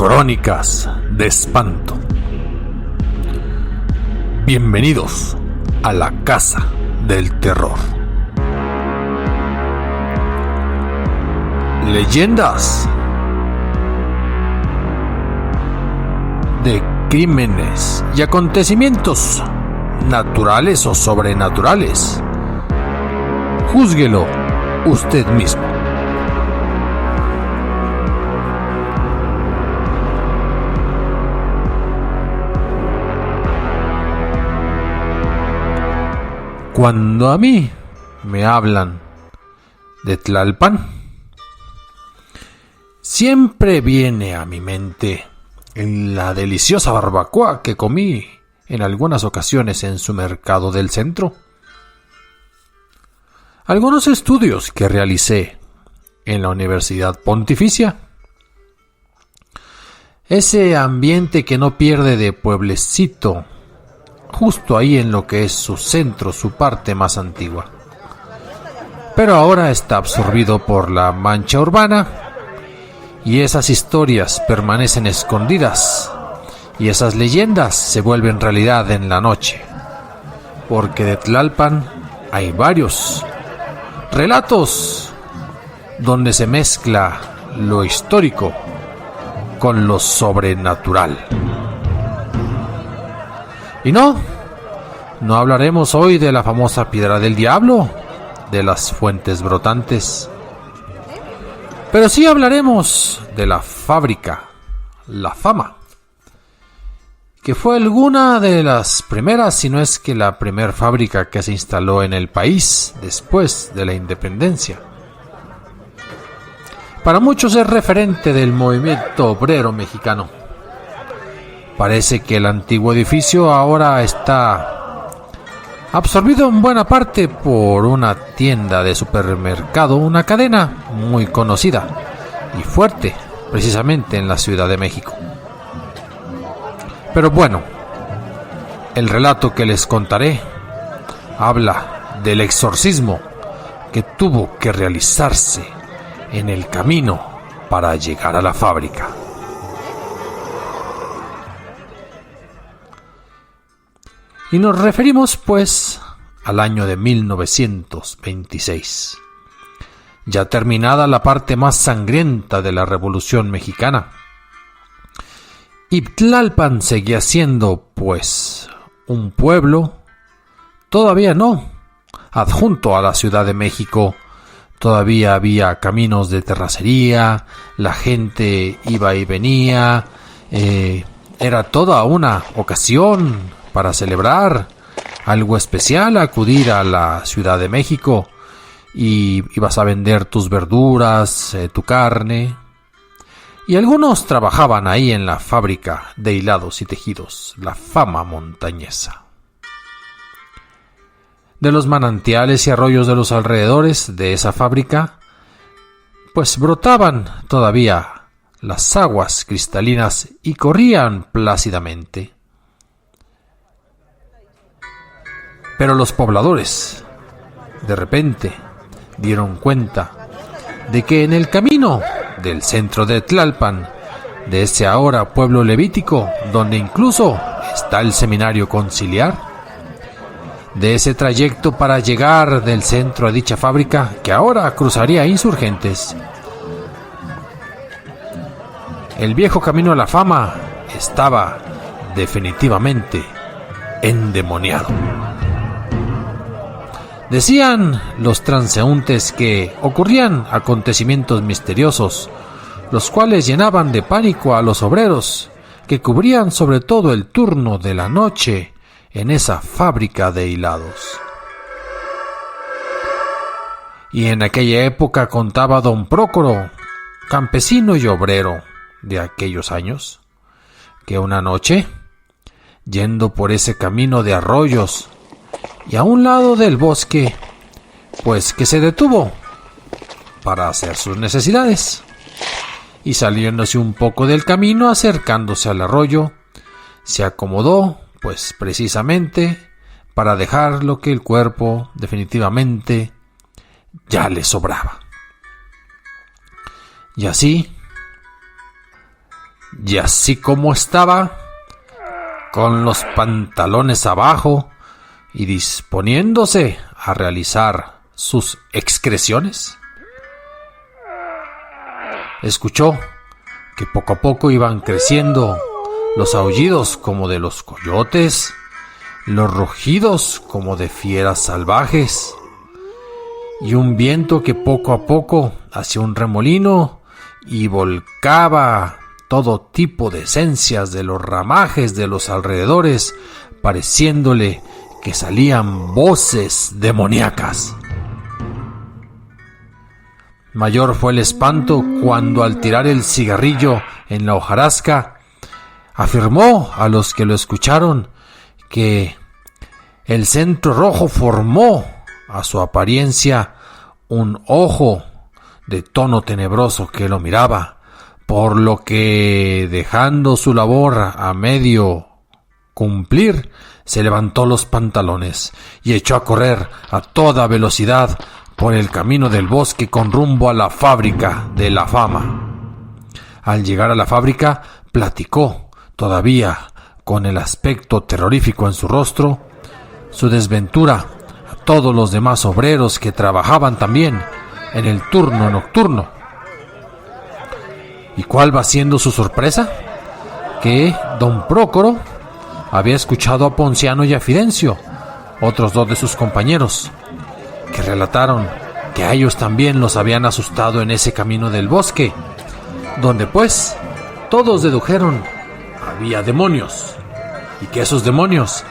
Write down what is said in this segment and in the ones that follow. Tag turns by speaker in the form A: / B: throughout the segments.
A: Crónicas de espanto. Bienvenidos a la casa del terror. Leyendas de crímenes y acontecimientos naturales o sobrenaturales. Júzguelo usted mismo. Cuando a mí me hablan de Tlalpan, siempre viene a mi mente la deliciosa barbacoa que comí en algunas ocasiones en su mercado del centro. Algunos estudios que realicé en la Universidad Pontificia. Ese ambiente que no pierde de pueblecito, justo ahí en lo que es su centro, su parte más antigua. Pero ahora está absorbido por la mancha urbana y esas historias permanecen escondidas y esas leyendas se vuelven realidad en la noche. Porque de Tlalpan hay varios relatos donde se mezcla lo histórico con lo sobrenatural. Y no hablaremos hoy de la famosa Piedra del Diablo, de las fuentes brotantes, pero sí hablaremos de la fábrica, la Fama, que fue alguna de las primeras, si no es que la primera fábrica que se instaló en el país después de la independencia. Para muchos es referente del movimiento obrero mexicano. Parece que el antiguo edificio ahora está absorbido en buena parte por una tienda de supermercado, una cadena muy conocida y fuerte, precisamente en la Ciudad de México. Pero bueno, el relato que les contaré habla del exorcismo que tuvo que realizarse en el camino para llegar a la fábrica. Y nos referimos pues al año de 1926, ya terminada la parte más sangrienta de la Revolución Mexicana. Y Tlalpan seguía siendo pues un pueblo, todavía no, adjunto a la Ciudad de México. Todavía había caminos de terracería, la gente iba y venía, era toda una ocasión para celebrar algo especial, acudir a la Ciudad de México y ibas a vender tus verduras, tu carne. Y algunos trabajaban ahí en la fábrica de hilados y tejidos, la Fama montañesa. De los manantiales y arroyos de los alrededores de esa fábrica, pues brotaban todavía las aguas cristalinas y corrían plácidamente. Pero los pobladores, de repente, dieron cuenta de que en el camino del centro de Tlalpan, de ese ahora pueblo levítico, donde incluso está el seminario conciliar, de ese trayecto para llegar del centro a dicha fábrica, que ahora cruzaría Insurgentes, el viejo camino a la Fama estaba definitivamente endemoniado. Decían los transeúntes que ocurrían acontecimientos misteriosos, los cuales llenaban de pánico a los obreros, que cubrían sobre todo el turno de la noche en esa fábrica de hilados. Y en aquella época contaba don Prócoro, campesino y obrero de aquellos años, que una noche, yendo por ese camino de arroyos, y a un lado del bosque, pues que se detuvo para hacer sus necesidades, y saliéndose un poco del camino, acercándose al arroyo, se acomodó, pues precisamente para dejar lo que el cuerpo definitivamente ya le sobraba. Y así, y así como estaba, con los pantalones abajo y disponiéndose a realizar sus excreciones, escuchó que poco a poco iban creciendo los aullidos como de los coyotes, los rugidos como de fieras salvajes, y un viento que poco a poco hacía un remolino y volcaba todo tipo de esencias de los ramajes de los alrededores, pareciéndole que salían voces demoníacas. Mayor fue el espanto cuando, al tirar el cigarrillo en la hojarasca, afirmó a los que lo escucharon que el centro rojo formó a su apariencia un ojo de tono tenebroso que lo miraba, por lo que, dejando su labor a medio cumplir, se levantó los pantalones y echó a correr a toda velocidad por el camino del bosque con rumbo a la fábrica de la fama. Al llegar a la fábrica, platicó, todavía con el aspecto terrorífico en su rostro, su desventura a todos los demás obreros que trabajaban también en el turno nocturno. ¿Y cuál va siendo su sorpresa? Que don Prócoro había escuchado a Ponciano y a Fidencio, otros dos de sus compañeros, que relataron que a ellos también los habían asustado en ese camino del bosque, donde pues todos dedujeron había demonios, y que esos demonios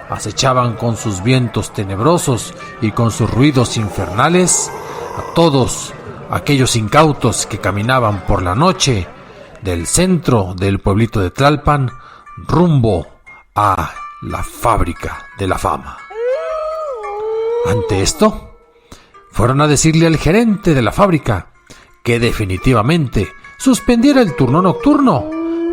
A: acechaban con sus vientos tenebrosos y con sus ruidos infernales a todos aquellos incautos que caminaban por la noche del centro del pueblito de Tlalpan rumbo a la fábrica de la fama. Ante esto, fueron a decirle al gerente de la fábrica que definitivamente suspendiera el turno nocturno,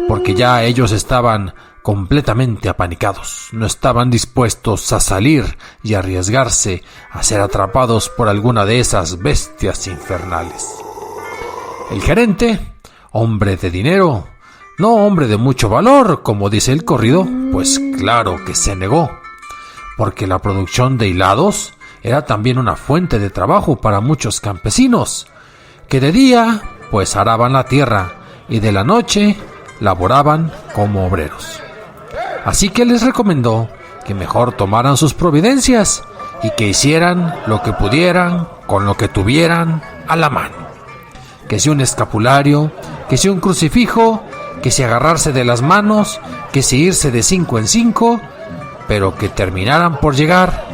A: porque ya ellos estaban completamente apanicados, no estaban dispuestos a salir y arriesgarse a ser atrapados por alguna de esas bestias infernales. El gerente, hombre de dinero, no hombre de mucho valor, como dice el corrido, pues claro que se negó, porque la producción de hilados era también una fuente de trabajo para muchos campesinos, que de día pues araban la tierra y de la noche laboraban como obreros. Así que les recomendó que mejor tomaran sus providencias y que hicieran lo que pudieran con lo que tuvieran a la mano. Que si un escapulario, que si un crucifijo, que si agarrarse de las manos, que si irse de 5 en 5, pero que terminaran por llegar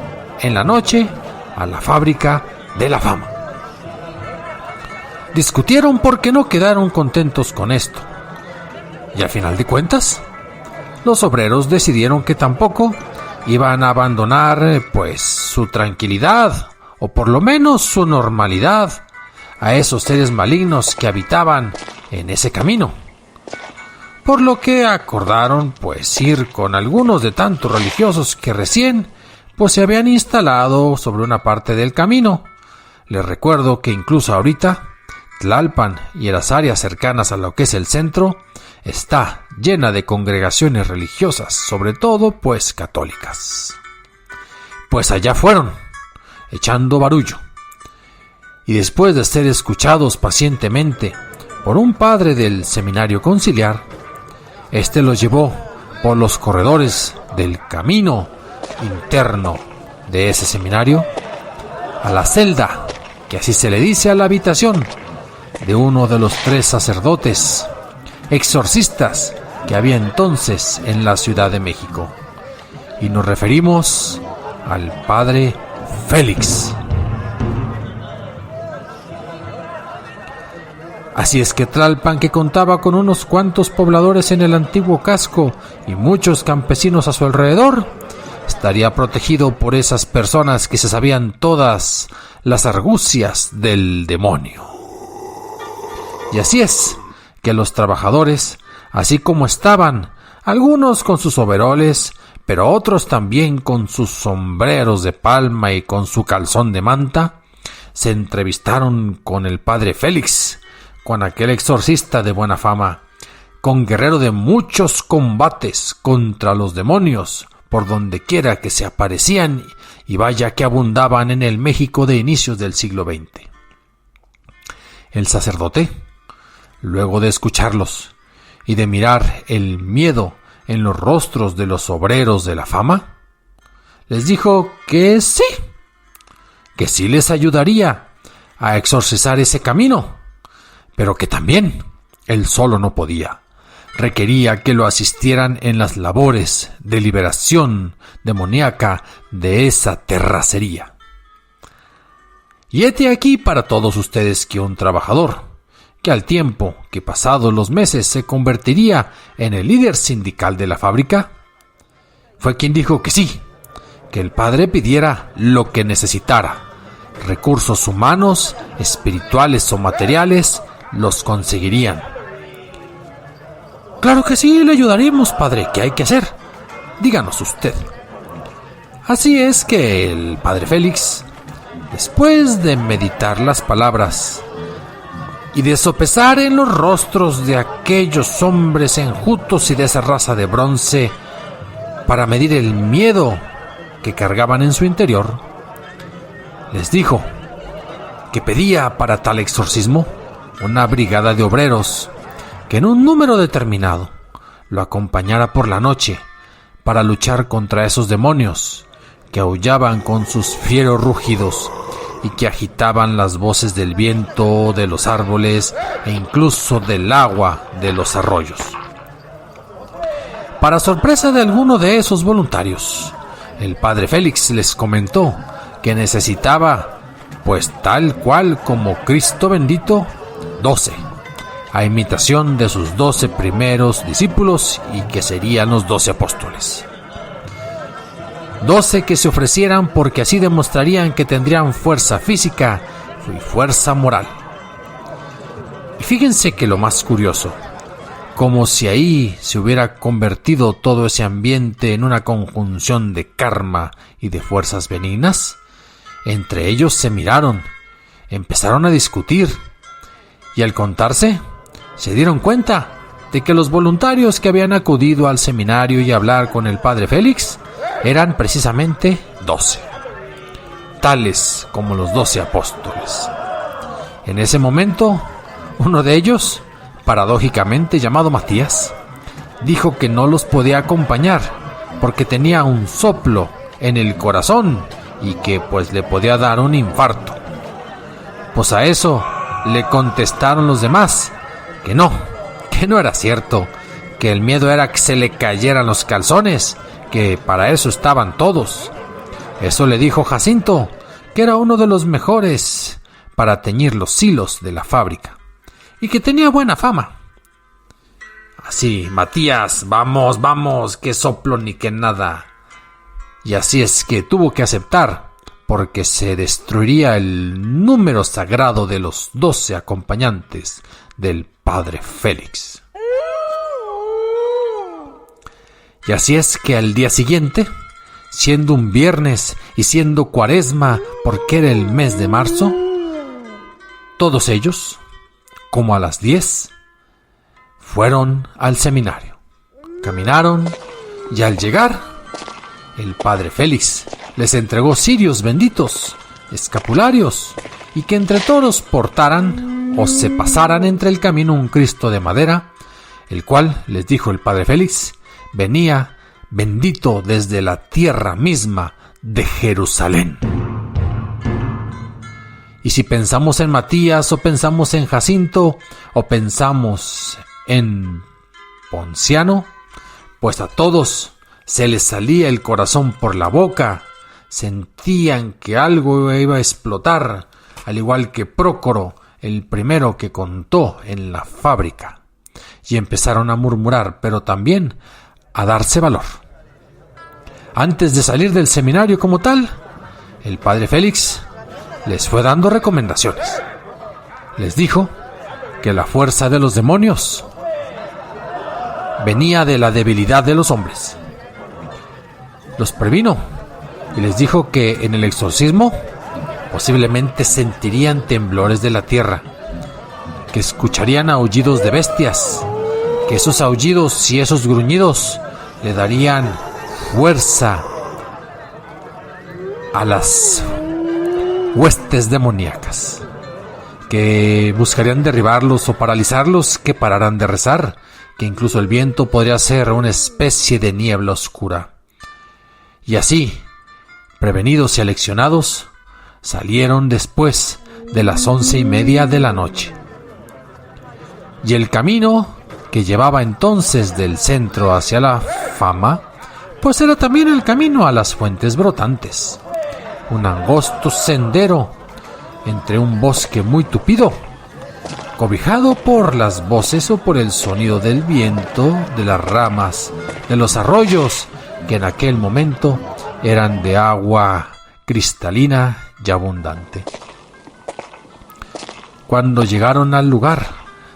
A: en la noche a la fábrica de la fama. Discutieron porque no quedaron contentos con esto. Y al final de cuentas, los obreros decidieron que tampoco iban a abandonar pues su tranquilidad, o por lo menos su normalidad, a esos seres malignos que habitaban en ese camino. Por lo que acordaron pues ir con algunos de tantos religiosos que recién pues se habían instalado sobre una parte del camino. Les recuerdo que incluso ahorita Tlalpan y en las áreas cercanas a lo que es el centro está llena de congregaciones religiosas, sobre todo pues católicas. Pues allá fueron, echando barullo, y después de ser escuchados pacientemente por un padre del seminario conciliar, este los llevó por los corredores del camino interno de ese seminario a la celda, que así se le dice a la habitación de uno de los 3 sacerdotes exorcistas que había entonces en la Ciudad de México, y nos referimos al padre Félix. Así es que Tlalpan, que contaba con unos cuantos pobladores en el antiguo casco y muchos campesinos a su alrededor, estaría protegido por esas personas que se sabían todas las argucias del demonio. Y así es que los trabajadores, así como estaban, algunos con sus overoles, pero otros también con sus sombreros de palma y con su calzón de manta, se entrevistaron con el padre Félix, con aquel exorcista de buena fama, con guerrero de muchos combates contra los demonios, por donde quiera que se aparecían, y vaya que abundaban en el México de inicios del siglo XX. El sacerdote, luego de escucharlos y de mirar el miedo en los rostros de los obreros de la fama, les dijo que sí les ayudaría a exorcizar ese camino, pero que también él solo no podía. Requería que lo asistieran en las labores de liberación demoníaca de esa terracería. Y hete aquí para todos ustedes que un trabajador, que al tiempo que pasados los meses se convertiría en el líder sindical de la fábrica, fue quien dijo que sí, que el padre pidiera lo que necesitara, recursos humanos, espirituales o materiales, los conseguirían. Claro que sí, le ayudaremos, padre. ¿Qué hay que hacer? Díganos usted. Así es que el padre Félix, después de meditar las palabras y de sopesar en los rostros de aquellos hombres enjutos y de esa raza de bronce para medir el miedo que cargaban en su interior, les dijo que pedía para tal exorcismo una brigada de obreros que en un número determinado lo acompañara por la noche para luchar contra esos demonios que aullaban con sus fieros rugidos y que agitaban las voces del viento, de los árboles e incluso del agua de los arroyos. Para sorpresa de alguno de esos voluntarios, el padre Félix les comentó que necesitaba, pues tal cual como Cristo bendito, 12, a imitación de sus 12 primeros discípulos, y que serían los 12 apóstoles. 12 que se ofrecieran porque así demostrarían que tendrían fuerza física y fuerza moral. Y fíjense que lo más curioso, como si ahí se hubiera convertido todo ese ambiente en una conjunción de karma y de fuerzas benignas, entre ellos se miraron, empezaron a discutir, y al contarse, se dieron cuenta de que los voluntarios que habían acudido al seminario y a hablar con el padre Félix eran precisamente 12, tales como los 12 apóstoles. En ese momento, uno de ellos, paradójicamente llamado Matías, dijo que no los podía acompañar porque tenía un soplo en el corazón y que pues le podía dar un infarto. Pues a eso le contestaron los demás que no era cierto, que el miedo era que se le cayeran los calzones, que para eso estaban todos. Eso le dijo Jacinto, que era uno de los mejores para teñir los hilos de la fábrica, y que tenía buena fama. Así, Matías, vamos, que soplo ni que nada. Y así es que tuvo que aceptar, porque se destruiría el número sagrado de los 12 acompañantes del padre Félix. Y así es que al día siguiente, siendo un viernes y siendo cuaresma porque era el mes de marzo, todos ellos, como a las 10, fueron al seminario. Caminaron y al llegar, el padre Félix les entregó cirios benditos, escapularios, y que entre todos portaran o se pasaran entre el camino un Cristo de madera, el cual, les dijo el padre Félix, venía bendito desde la tierra misma de Jerusalén. Y si pensamos en Matías, o pensamos en Jacinto, o pensamos en Ponciano, pues a todos se les salía el corazón por la boca, sentían que algo iba a explotar, al igual que Prócoro, el primero que contó en la fábrica, y empezaron a murmurar, pero también a darse valor. Antes de salir del seminario como tal, el padre Félix les fue dando recomendaciones. Les dijo que la fuerza de los demonios venía de la debilidad de los hombres. Los previno y les dijo que en el exorcismo posiblemente sentirían temblores de la tierra, que escucharían aullidos de bestias, que esos aullidos y esos gruñidos le darían fuerza a las huestes demoníacas, que buscarían derribarlos o paralizarlos, que pararan de rezar, que incluso el viento podría ser una especie de niebla oscura. Y así, prevenidos y aleccionados, salieron después de las 11:30 de la noche. Y el camino que llevaba entonces del centro hacia la fama, pues era también el camino a las fuentes brotantes. Un angosto sendero entre un bosque muy tupido, cobijado por las voces o por el sonido del viento, de las ramas, de los arroyos, que en aquel momento eran de agua cristalina y abundante. Cuando llegaron al lugar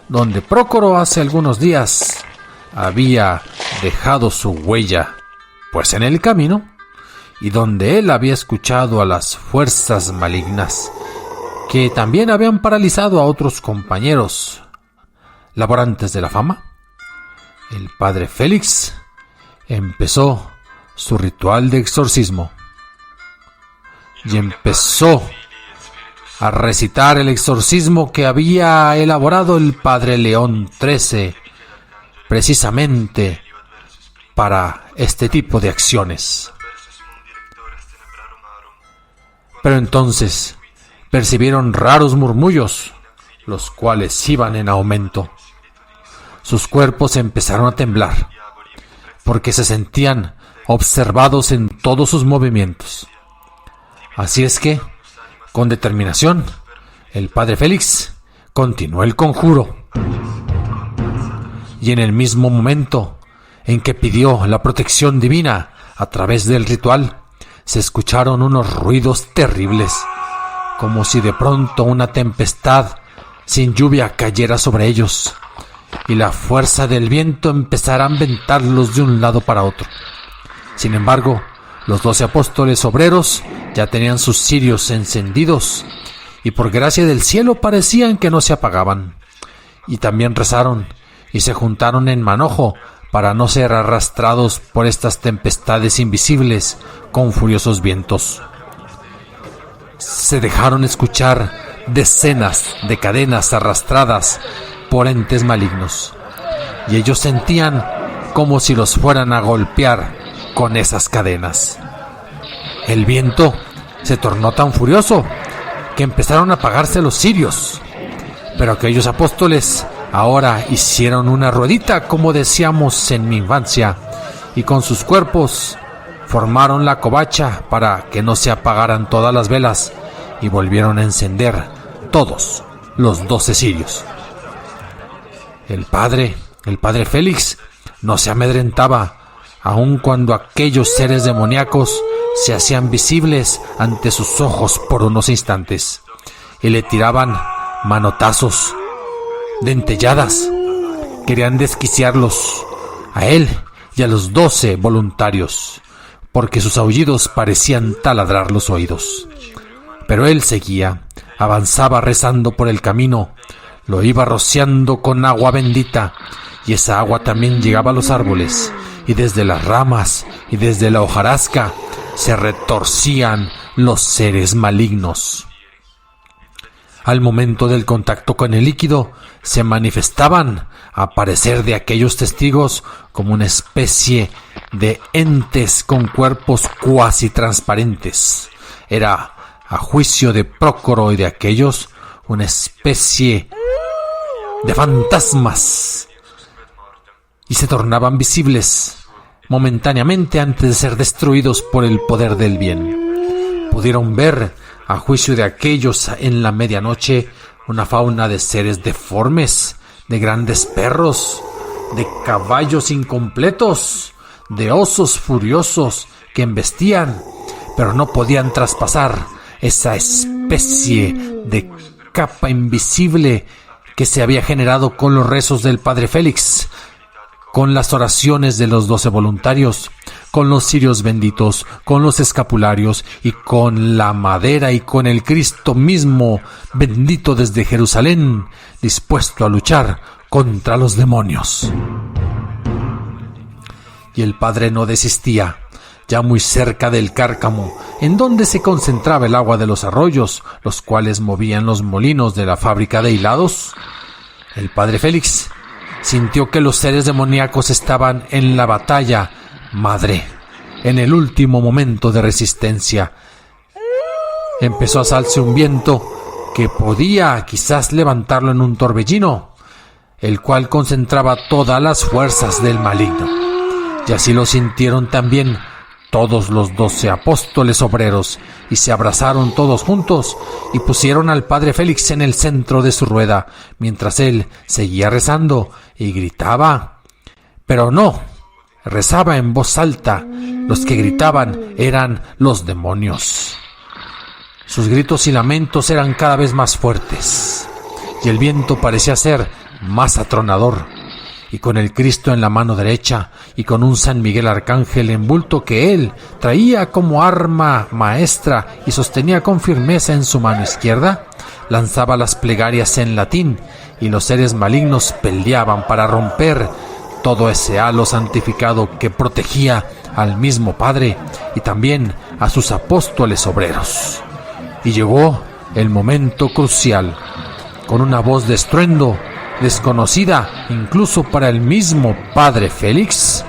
A: donde Prócoro hace algunos días había dejado su huella, pues en el camino, y donde él había escuchado a las fuerzas malignas, que también habían paralizado a otros compañeros laborantes de la fama, el padre Félix empezó su ritual de exorcismo y empezó a recitar el exorcismo que había elaborado el padre León XIII precisamente para este tipo de acciones. Pero entonces percibieron raros murmullos, los cuales iban en aumento. Sus cuerpos empezaron a temblar, porque se sentían observados en todos sus movimientos. Así es que, con determinación, el padre Félix continuó el conjuro. Y en el mismo momento en que pidió la protección divina a través del ritual, se escucharon unos ruidos terribles, como si de pronto una tempestad sin lluvia cayera sobre ellos, y la fuerza del viento empezara a aventarlos de un lado para otro. Sin embargo, los 12 apóstoles obreros ya tenían sus cirios encendidos, y por gracia del cielo parecían que no se apagaban. Y también rezaron, y se juntaron en manojo para no ser arrastrados por estas tempestades invisibles con furiosos vientos. Se dejaron escuchar decenas de cadenas arrastradas por entes malignos, y ellos sentían como si los fueran a golpear con esas cadenas. El viento se tornó tan furioso que empezaron a apagarse los cirios, pero aquellos apóstoles ahora hicieron una ruedita, como decíamos en mi infancia, y con sus cuerpos formaron la covacha para que no se apagaran todas las velas, y volvieron a encender todos los 12 cirios. El padre Félix no se amedrentaba, aun cuando aquellos seres demoníacos se hacían visibles ante sus ojos por unos instantes, y le tiraban manotazos, dentelladas. Querían desquiciarlos a él y a los 12 voluntarios, porque sus aullidos parecían taladrar los oídos. Pero él seguía, avanzaba rezando por el camino, lo iba rociando con agua bendita, y esa agua también llegaba a los árboles, y desde las ramas y desde la hojarasca se retorcían los seres malignos. Al momento del contacto con el líquido, se manifestaban, a parecer de aquellos testigos, como una especie de entes con cuerpos cuasi transparentes. Era, a juicio de Prócoro y de aquellos, una especie de fantasmas, y se tornaban visibles momentáneamente antes de ser destruidos por el poder del bien. Pudieron ver, a juicio de aquellos, en la medianoche, una fauna de seres deformes, de grandes perros, de caballos incompletos, de osos furiosos que embestían, pero no podían traspasar esa especie de capa invisible que se había generado con los rezos del padre Félix, con las oraciones de los 12 voluntarios, con los cirios benditos, con los escapularios y con la madera y con el Cristo mismo bendito desde Jerusalén, dispuesto a luchar contra los demonios. Y el padre no desistía. Ya muy cerca del Cárcamo, en donde se concentraba el agua de los arroyos, los cuales movían los molinos de la fábrica de hilados, el padre Félix sintió que los seres demoníacos estaban en la batalla madre, en el último momento de resistencia. Empezó a alzarse un viento que podía quizás levantarlo en un torbellino, el cual concentraba todas las fuerzas del maligno. Y así lo sintieron también todos los 12 apóstoles obreros, y se abrazaron todos juntos y pusieron al padre Félix en el centro de su rueda, mientras él seguía rezando y gritaba. Pero no, rezaba en voz alta. Los que gritaban eran los demonios. Sus gritos y lamentos eran cada vez más fuertes, y el viento parecía ser más atronador. Y con el Cristo en la mano derecha y con un San Miguel Arcángel envuelto que él traía como arma maestra y sostenía con firmeza en su mano izquierda, lanzaba las plegarias en latín, y los seres malignos peleaban para romper todo ese halo santificado que protegía al mismo Padre y también a sus apóstoles obreros. Y llegó el momento crucial. Con una voz de estruendo, desconocida incluso para el mismo padre Félix,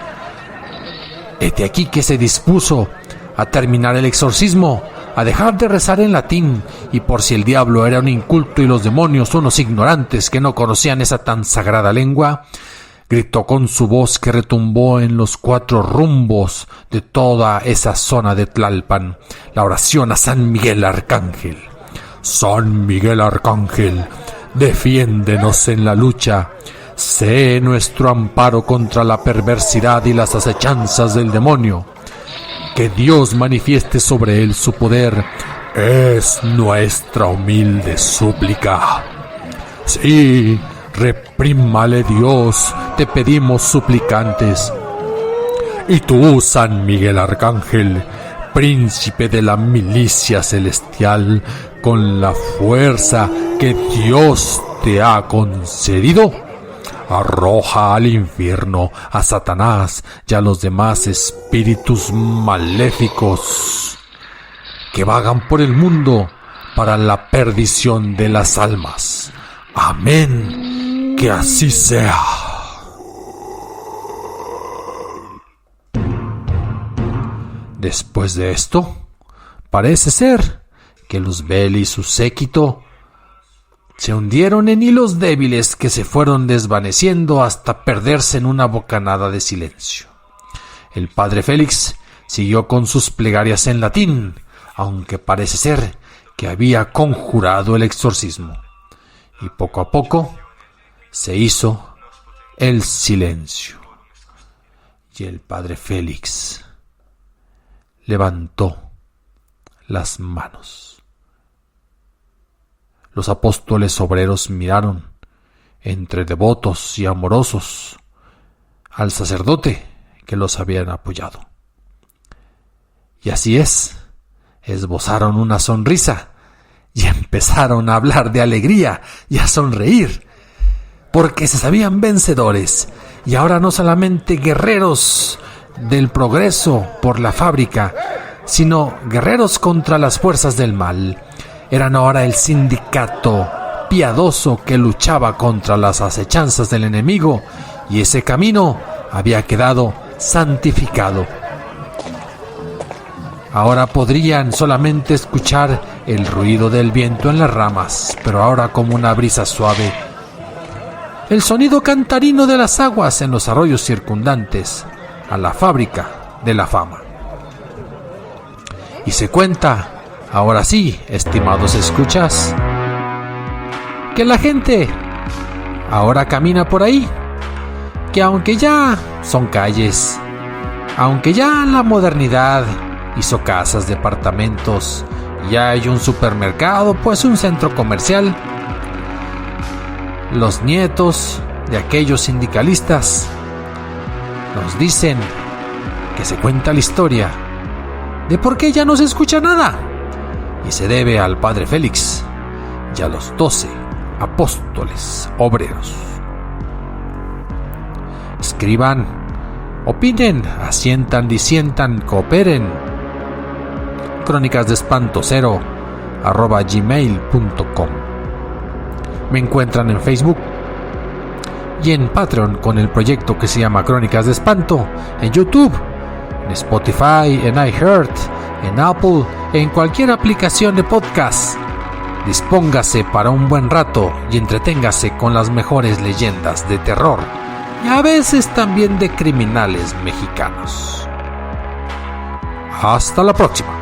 A: hete aquí que se dispuso a terminar el exorcismo, a dejar de rezar en latín, y por si el diablo era un inculto y los demonios unos ignorantes que no conocían esa tan sagrada lengua, gritó con su voz que retumbó en los 4 rumbos de toda esa zona de Tlalpan la oración a San Miguel Arcángel. San Miguel Arcángel, defiéndenos en la lucha, sé nuestro amparo contra la perversidad y las acechanzas del demonio. Que Dios manifieste sobre él su poder, es nuestra humilde súplica. Sí, reprímale Dios, te pedimos suplicantes. Y tú, San Miguel Arcángel, príncipe de la milicia celestial, con la fuerza que Dios te ha concedido, arroja al infierno a Satanás y a los demás espíritus maléficos que vagan por el mundo para la perdición de las almas. Amén. Que así sea. Después de esto, parece ser que Luzbel y su séquito se hundieron en hilos débiles que se fueron desvaneciendo hasta perderse en una bocanada de silencio. El padre Félix siguió con sus plegarias en latín, aunque parece ser que había conjurado el exorcismo. Y poco a poco se hizo el silencio. Y el padre Félix levantó las manos. Los apóstoles obreros miraron, entre devotos y amorosos, al sacerdote que los habían apoyado. Y así esbozaron una sonrisa y empezaron a hablar de alegría y a sonreír, porque se sabían vencedores y ahora no solamente guerreros del progreso por la fábrica, sino guerreros contra las fuerzas del mal. Eran ahora el sindicato piadoso que luchaba contra las acechanzas del enemigo, y ese camino había quedado santificado. Ahora podrían solamente escuchar el ruido del viento en las ramas, pero ahora como una brisa suave, el sonido cantarino de las aguas en los arroyos circundantes a la fábrica de la fama. Y se cuenta, ahora sí, estimados escuchas, que la gente ahora camina por ahí, que aunque ya son calles, aunque ya la modernidad hizo casas, departamentos, ya hay un supermercado, pues un centro comercial, los nietos de aquellos sindicalistas nos dicen que se cuenta la historia de por qué ya no se escucha nada, y se debe al padre Félix y a los 12 apóstoles obreros. escriban, opinen, asientan, disientan, cooperen. crónicasdeespanto0@gmail.com. Me encuentran en Facebook y en Patreon con el proyecto que se llama Crónicas de Espanto, en YouTube, en Spotify, en iHeart, en Apple, en cualquier aplicación de podcast. Dispóngase para un buen rato y entreténgase con las mejores leyendas de terror y a veces también de criminales mexicanos. Hasta la próxima.